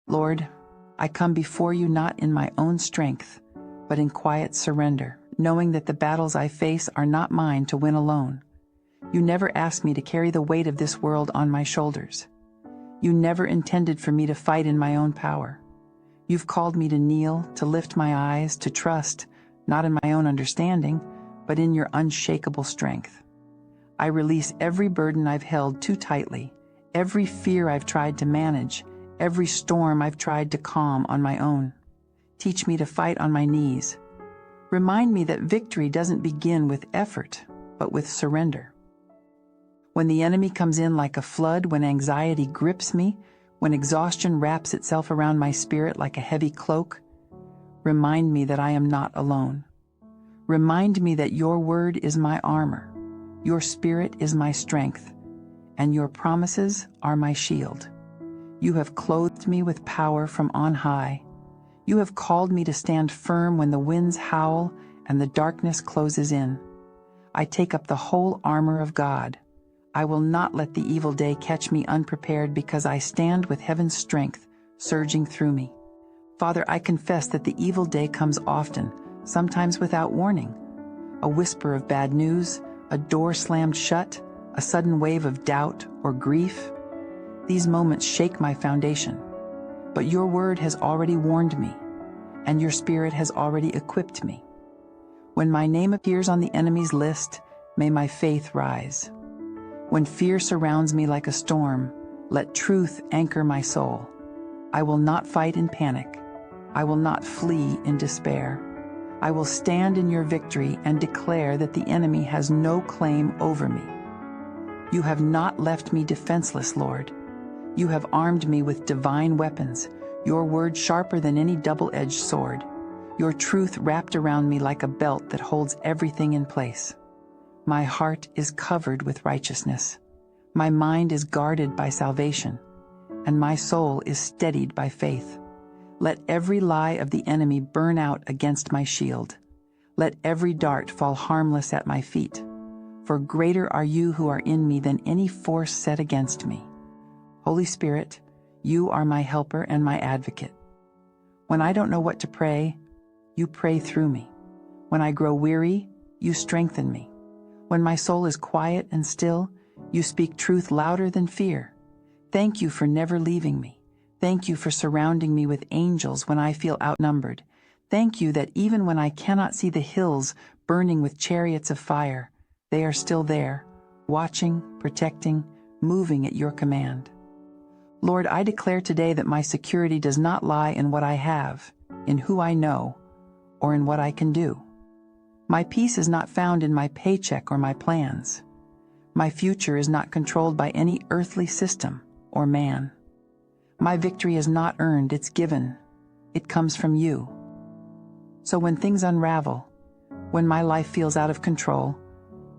Lord, I come before you not in my own strength, but in quiet surrender, knowing that the battles I face are not mine to win alone. You never asked me to carry the weight of this world on my shoulders. You never intended for me to fight in my own power. You've called me to kneel, to lift my eyes, to trust, not in my own understanding, but in your unshakable strength. I release every burden I've held too tightly, every fear I've tried to manage, every storm I've tried to calm on my own. Teach me to fight on my knees. Remind me that victory doesn't begin with effort, but with surrender. When the enemy comes in like a flood, when anxiety grips me, when exhaustion wraps itself around my spirit like a heavy cloak, remind me that I am not alone. Remind me that your word is my armor, your spirit is my strength, and your promises are my shield. You have clothed me with power from on high. You have called me to stand firm when the winds howl and the darkness closes in. I take up the whole armor of God. I will not let the evil day catch me unprepared because I stand with heaven's strength surging through me. Father, I confess that the evil day comes often, sometimes without warning. A whisper of bad news, a door slammed shut, a sudden wave of doubt or grief. These moments shake my foundation. But your word has already warned me, and your spirit has already equipped me. When my name appears on the enemy's list, may my faith rise. When fear surrounds me like a storm, let truth anchor my soul. I will not fight in panic. I will not flee in despair. I will stand in your victory and declare that the enemy has no claim over me. You have not left me defenseless, Lord. You have armed me with divine weapons, your word sharper than any double-edged sword, your truth wrapped around me like a belt that holds everything in place. My heart is covered with righteousness. My mind is guarded by salvation, and my soul is steadied by faith. Let every lie of the enemy burn out against my shield. Let every dart fall harmless at my feet, for greater are you who are in me than any force set against me. Holy Spirit, you are my helper and my advocate. When I don't know what to pray, you pray through me. When I grow weary, you strengthen me. When my soul is quiet and still, you speak truth louder than fear. Thank you for never leaving me. Thank you for surrounding me with angels when I feel outnumbered. Thank you that even when I cannot see the hills burning with chariots of fire, they are still there, watching, protecting, moving at your command. Lord, I declare today that my security does not lie in what I have, in who I know, or in what I can do. My peace is not found in my paycheck or my plans. My future is not controlled by any earthly system or man. My victory is not earned, it's given. It comes from you. So when things unravel, when my life feels out of control,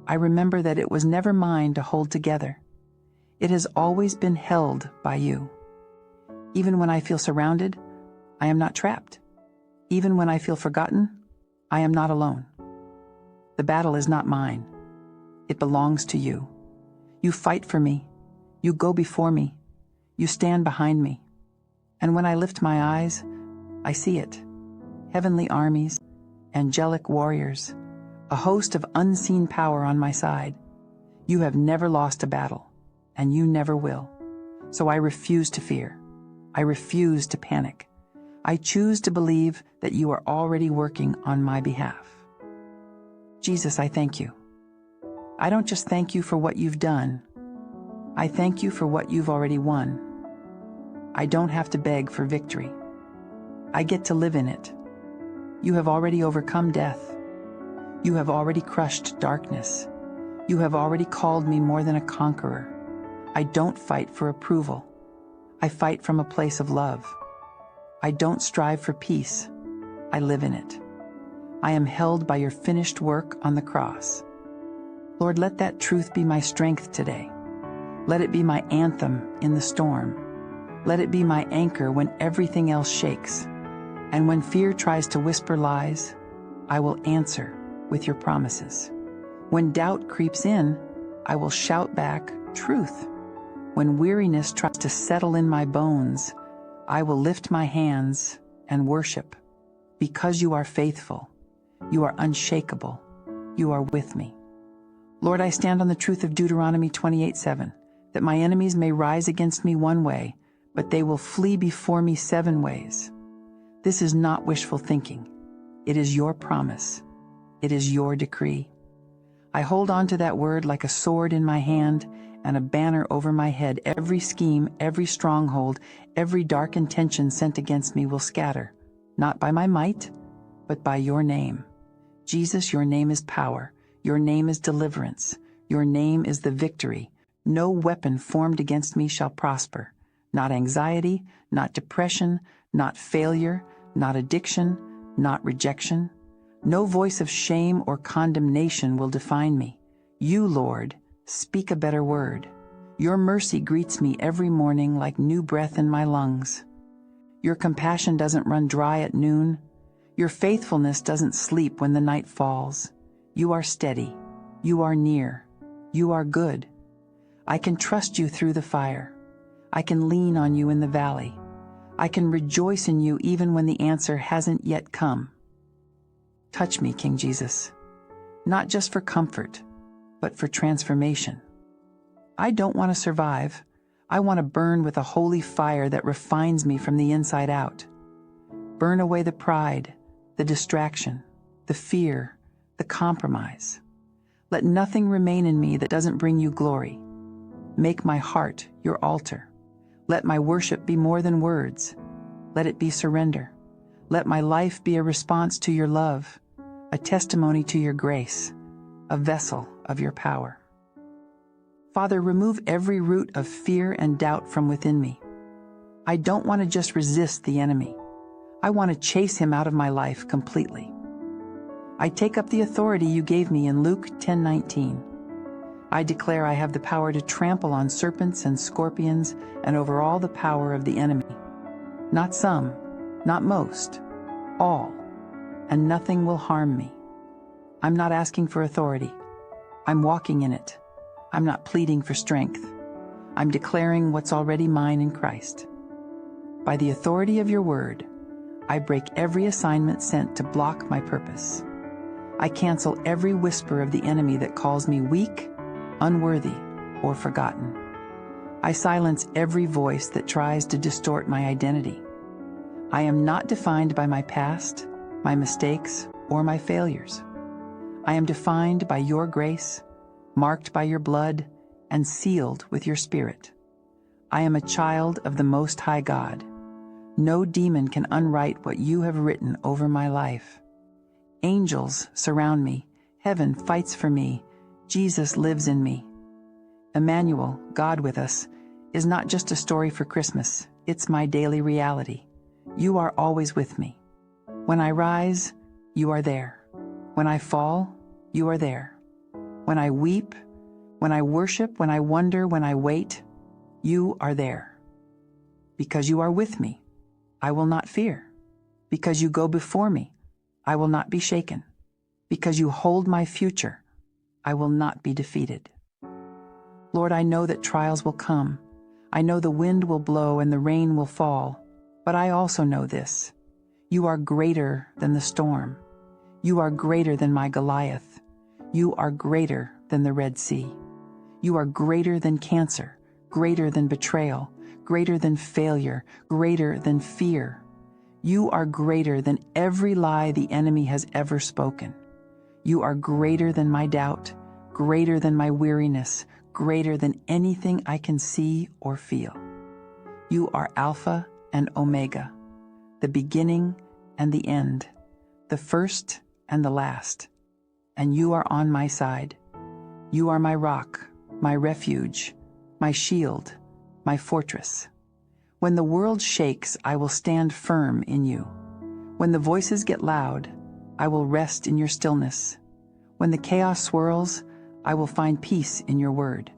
I remember that it was never mine to hold together. It has always been held by you. Even when I feel surrounded, I am not trapped. Even when I feel forgotten, I am not alone. The battle is not mine. It belongs to you. You fight for me. You go before me. You stand behind me. And when I lift my eyes, I see it. Heavenly armies, angelic warriors, a host of unseen power on my side. You have never lost a battle, and you never will. So I refuse to fear. I refuse to panic. I choose to believe that you are already working on my behalf. Jesus, I thank you. I don't just thank you for what you've done. I thank you for what you've already won. I don't have to beg for victory. I get to live in it. You have already overcome death. You have already crushed darkness. You have already called me more than a conqueror. I don't fight for approval. I fight from a place of love. I don't strive for peace. I live in it. I am held by your finished work on the cross. Lord, let that truth be my strength today. Let it be my anthem in the storm. Let it be my anchor when everything else shakes. And when fear tries to whisper lies, I will answer with your promises. When doubt creeps in, I will shout back truth. When weariness tries to settle in my bones, I will lift my hands and worship, because you are faithful, you are unshakable, you are with me. Lord, I stand on the truth of Deuteronomy 28:7, that my enemies may rise against me one way, but they will flee before me 7 ways. This is not wishful thinking. It is your promise. It is your decree. I hold on to that word like a sword in my hand and a banner over my head. Every scheme, every stronghold, every dark intention sent against me will scatter, not by my might, but by your name. Jesus, your name is power. Your name is deliverance. Your name is the victory. No weapon formed against me shall prosper. Not anxiety, not depression, not failure, not addiction, not rejection. No voice of shame or condemnation will define me. You, Lord, speak a better word. Your mercy greets me every morning like new breath in my lungs. Your compassion doesn't run dry at noon. Your faithfulness doesn't sleep when the night falls. You are steady. You are near. You are good. I can trust you through the fire. I can lean on you in the valley. I can rejoice in you even when the answer hasn't yet come. Touch me, King Jesus, not just for comfort, but for transformation. I don't want to survive. I want to burn with a holy fire that refines me from the inside out. Burn away the pride, the distraction, the fear, the compromise. Let nothing remain in me that doesn't bring you glory. Make my heart your altar. Let my worship be more than words. Let it be surrender. Let my life be a response to your love, a testimony to your grace, a vessel of your power. Father, remove every root of fear and doubt from within me. I don't want to just resist the enemy. I want to chase him out of my life completely. I take up the authority you gave me in Luke 10:19. I declare I have the power to trample on serpents and scorpions and over all the power of the enemy. Not some, not most, all, and nothing will harm me. I'm not asking for authority. I'm walking in it. I'm not pleading for strength. I'm declaring what's already mine in Christ. By the authority of your word, I break every assignment sent to block my purpose. I cancel every whisper of the enemy that calls me weak, unworthy, or forgotten. I silence every voice that tries to distort my identity. I am not defined by my past, my mistakes, or my failures. I am defined by your grace, marked by your blood, and sealed with your spirit. I am a child of the Most High God. No demon can unwrite what you have written over my life. Angels surround me. Heaven fights for me. Jesus lives in me. Emmanuel, God with us, is not just a story for Christmas. It's my daily reality. You are always with me. When I rise, you are there. When I fall, you are there. When I weep, when I worship, when I wonder, when I wait, you are there. Because you are with me, I will not fear. Because you go before me, I will not be shaken. Because you hold my future, I will not be defeated. Lord, I know that trials will come. I know the wind will blow and the rain will fall. But I also know this. You are greater than the storm. You are greater than my Goliath. You are greater than the Red Sea. You are greater than cancer, greater than betrayal, greater than failure, greater than fear. You are greater than every lie the enemy has ever spoken. You are greater than my doubt, greater than my weariness, greater than anything I can see or feel. You are Alpha and Omega, the beginning and the end, the first and the last. And you are on my side. You are my rock, my refuge, my shield, my fortress. When the world shakes, I will stand firm in you. When the voices get loud, I will rest in your stillness. When the chaos swirls, I will find peace in your word.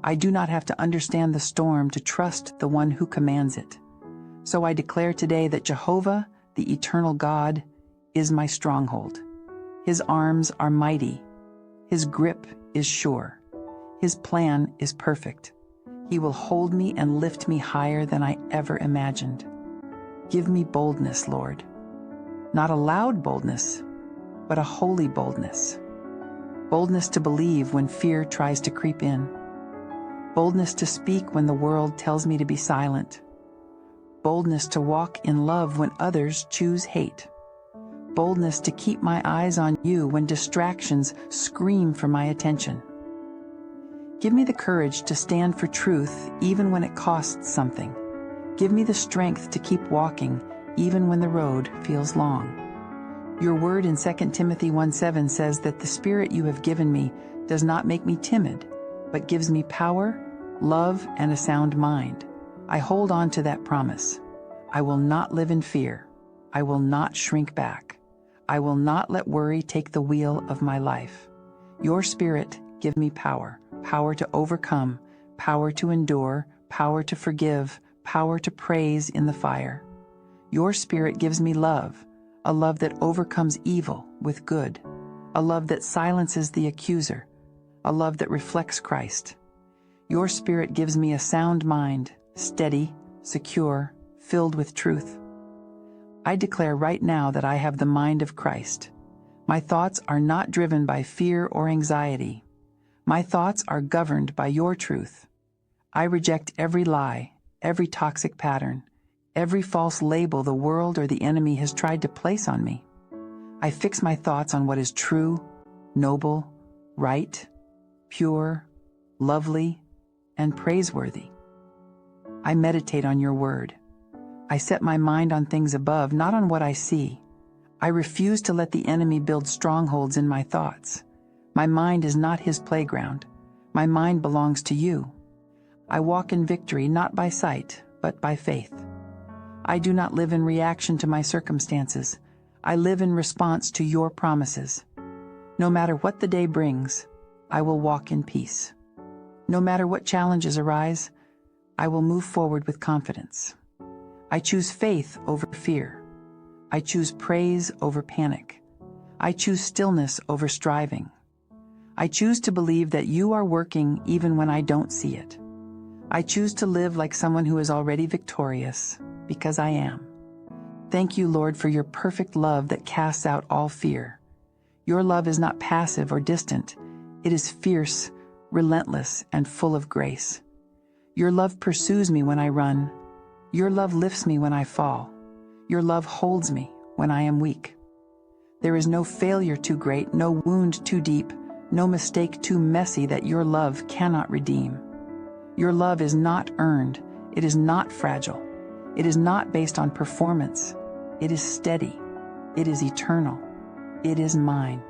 I do not have to understand the storm to trust the one who commands it. So I declare today that Jehovah, the eternal God, is my stronghold. His arms are mighty. His grip is sure. His plan is perfect. He will hold me and lift me higher than I ever imagined. Give me boldness, Lord. Not a loud boldness, but a holy boldness. Boldness to believe when fear tries to creep in. Boldness to speak when the world tells me to be silent. Boldness to walk in love when others choose hate. Boldness to keep my eyes on you when distractions scream for my attention. Give me the courage to stand for truth even when it costs something. Give me the strength to keep walking even when the road feels long. Your word in 2 Timothy 1:7 says that the Spirit you have given me does not make me timid, but gives me power, love, and a sound mind. I hold on to that promise. I will not live in fear. I will not shrink back. I will not let worry take the wheel of my life. Your Spirit give me power, power to overcome, power to endure, power to forgive, power to praise in the fire. Your Spirit gives me love, a love that overcomes evil with good, a love that silences the accuser, a love that reflects Christ. Your Spirit gives me a sound mind, steady, secure, filled with truth. I declare right now that I have the mind of Christ. My thoughts are not driven by fear or anxiety. My thoughts are governed by your truth. I reject every lie, every toxic pattern, every false label the world or the enemy has tried to place on me. I fix my thoughts on what is true, noble, right, pure, lovely, and praiseworthy. I meditate on your word. I set my mind on things above, not on what I see. I refuse to let the enemy build strongholds in my thoughts. My mind is not his playground. My mind belongs to you. I walk in victory not by sight, but by faith. I do not live in reaction to my circumstances. I live in response to your promises. No matter what the day brings, I will walk in peace. No matter what challenges arise, I will move forward with confidence. I choose faith over fear. I choose praise over panic. I choose stillness over striving. I choose to believe that you are working even when I don't see it. I choose to live like someone who is already victorious, because I am. Thank you, Lord, for your perfect love that casts out all fear. Your love is not passive or distant. It is fierce, relentless, and full of grace. Your love pursues me when I run. Your love lifts me when I fall. Your love holds me when I am weak. There is no failure too great, no wound too deep, no mistake too messy that your love cannot redeem. Your love is not earned. It is not fragile. It is not based on performance. It is steady. It is eternal. It is mine.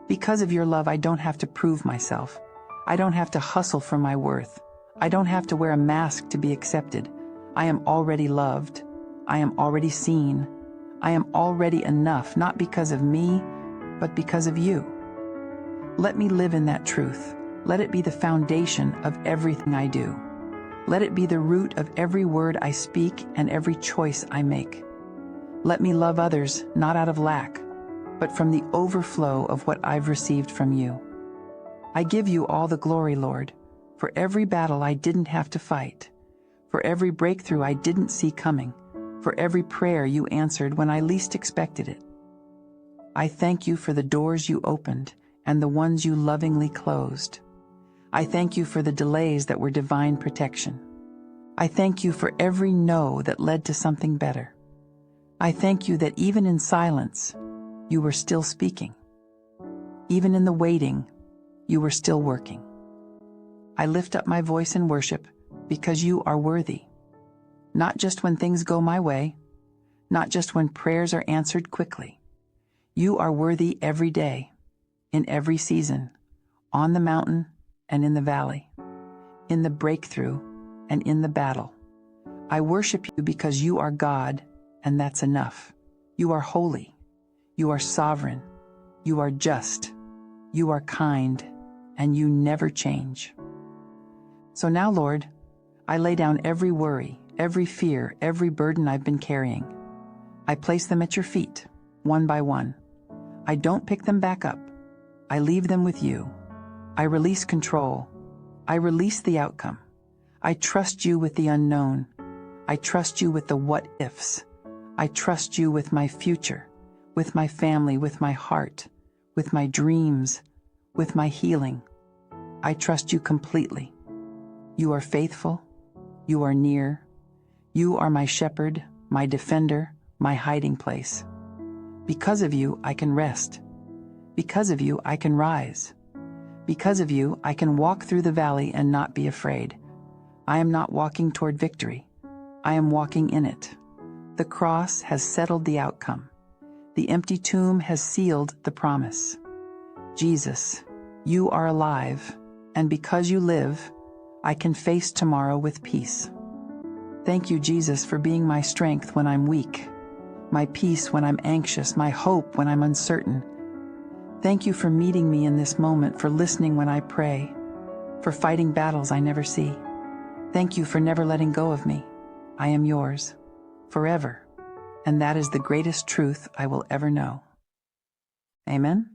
Because of your love, I don't have to prove myself. I don't have to hustle for my worth. I don't have to wear a mask to be accepted. I am already loved. I am already seen. I am already enough, not because of me, but because of you. Let me live in that truth. Let it be the foundation of everything I do. Let it be the root of every word I speak and every choice I make. Let me love others, not out of lack, but from the overflow of what I've received from you. I give you all the glory, Lord, for every battle I didn't have to fight, for every breakthrough I didn't see coming, for every prayer you answered when I least expected it. I thank you for the doors you opened and the ones you lovingly closed. I thank you for the delays that were divine protection. I thank you for every no that led to something better. I thank you that even in silence, you were still speaking. Even in the waiting, you were still working. I lift up my voice in worship because you are worthy. Not just when things go my way, not just when prayers are answered quickly. You are worthy every day, in every season, on the mountain and in the valley, in the breakthrough and in the battle. I worship you because you are God, and that's enough. You are holy. You are sovereign. You are just. You are kind, and you never change. So now, Lord, I lay down every worry, every fear, every burden I've been carrying. I place them at your feet, one by one. I don't pick them back up. I leave them with you. I release control. I release the outcome. I trust you with the unknown. I trust you with the what-ifs. I trust you with my future, with my family, with my heart, with my dreams, with my healing. I trust you completely. You are faithful. You are near. You are my shepherd, my defender, my hiding place. Because of you, I can rest. Because of you, I can rise. Because of you, I can walk through the valley and not be afraid. I am not walking toward victory. I am walking in it. The cross has settled the outcome. The empty tomb has sealed the promise. Jesus, you are alive, and because you live, I can face tomorrow with peace. Thank you, Jesus, for being my strength when I'm weak, my peace when I'm anxious, my hope when I'm uncertain. Thank you for meeting me in this moment, for listening when I pray, for fighting battles I never see. Thank you for never letting go of me. I am yours, forever, and that is the greatest truth I will ever know. Amen.